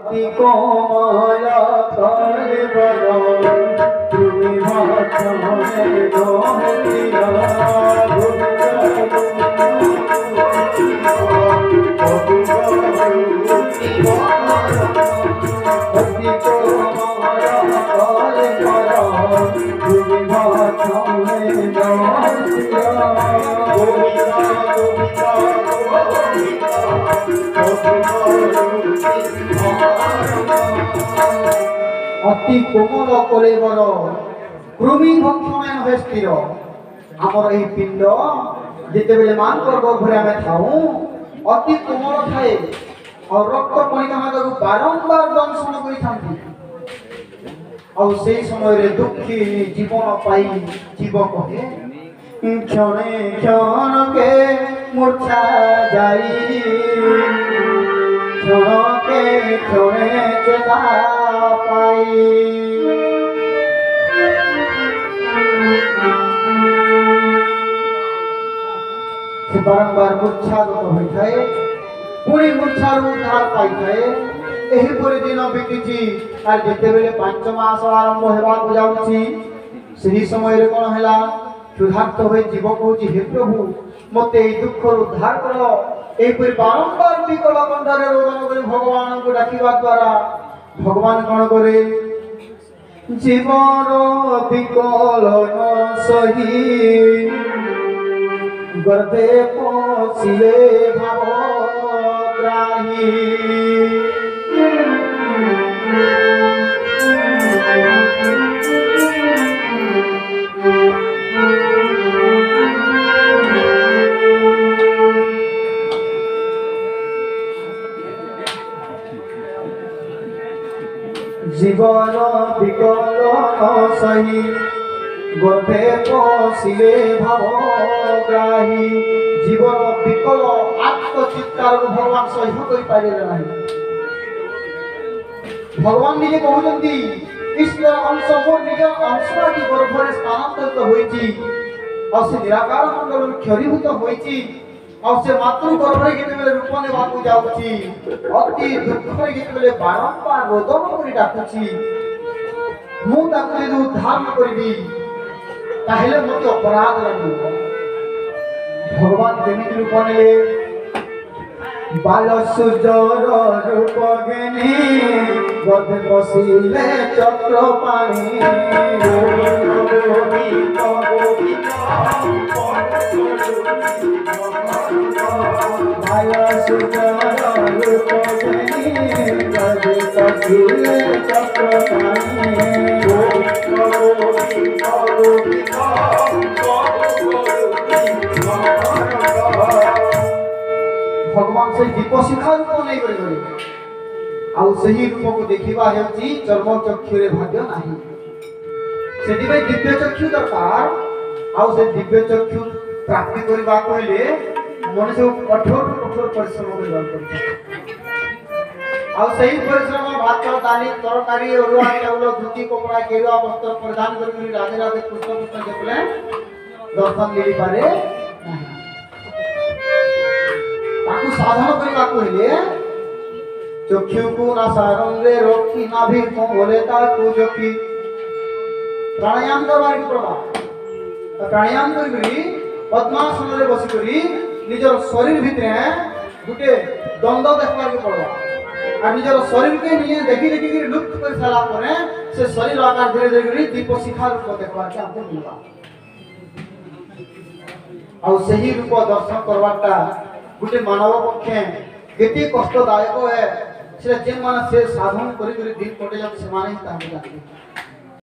অতি কোমল কলেবর তুমি ভাষণে দহিয়া অতি কোমল কলেবর তুমি ভাষণে অতি কোমল কলেবর কৃমি ভক্ষণে নহে স্থির আমার এই পিণ্ড যেতবে মাঙ্কর গর্ভরে আমি থাও অতি কোমল থাকে আর রক্ত কণিকা আমাকে বারম্বার দংশন করে থাকি আর সেই সময় দুঃখী জীবন পাই জীব কহে ক্ষণে ক্ষণকে মূর্ছা যাই ক্ষণকে ক্ষণে চেতা পাই সে বারম্বার মূর্ছাগত হইଥାଏ পুଣି ମୂର୍ଚ୍ଛାରୁ ଉଦ୍ଧାର ପାଇଥାଏ ଏହିପରି ଦିନ ବିତିଛି আর ଯେତେବେଳେ 5 ମାସ ଆରମ୍ଭ ହେବାକୁ ଯାଉଛି ସେହି ସମୟରେ କ'ଣ ହେଲା क्षुधार्त हुए जीव कौची हे प्रभु मत दुख उद्धार कर यहपरी बारंबार विकल कंठरे रोदन कर भगवान को डाकिबा द्वारा भगवान कौन करे जीवन विकल न सही गर्भे पशिले भावग्राही जीवन विकल सही गर्भे पशिले भावग्राही जीवन विकल आत्मचित्कार भगवान सह्य कर पारे ना भगवान निजे कहते ईश्वर अंश मोर निज अंशवादी गर्भरे स्थानांतरित होइछि और से निराकार मंडल क्षरीभूत होइछि और से मातृ गर्भरे केतेबेले रूप नेबाकू जाउछि अति दुःखरे केतेबेले बारंबार रोदन करि डाकुछि मु ताकु यदि उद्धार न करिबी ताहेले मते अपराध लागिब भगवान केमिति रूप नेले बाल सुजर रूप घेनी गर्भे पशिले चक्र पाणी बाल सुजर रूप घेनी गर्भे पशिले चक्र पाणी भगवान से दीप शिखा रूप नहीं करे आउ सही रूप को देखिबा हेउची चर्म चक्षु रे भाग्य नाही सेति में दिव्य चक्षु दरकार आउ से दिव्य चक्षु प्राप्ति करबा कहले मनुष्य कठोर परिश्रम करबा पड़े आउ सही परिश्रम भात दाली तरकारी अरुआ चाउल धुती कपड़ा केरुआ वस्त्र प्रदान करी राधे राधे कृष्ण कृष्ण जपले दर्शन मिली पारे नाही ताकू साधन करबा कहले चक्षु को ना सारंग रे रखी नाभि को बोले ताकू जपी प्राणायाम करबार की प्रभा प्राणायाम करी पद्मासन रे बसी करी निजर शरीर भितरे गुटे द्वंद्व देखबार की पड़वा और निजर शरीर के निये देखि देखि के लुप्त कर साला परे से शरीर आकार धीरे धीरे दीप शिखा रूप देखबार के हमको मिलबा और सही रूप दर्शन करवाटा गुटे मानव पक्षे केते कष्टदायक है से जे माने से साधन करी करी दिन कटे जात से माने ताके जाते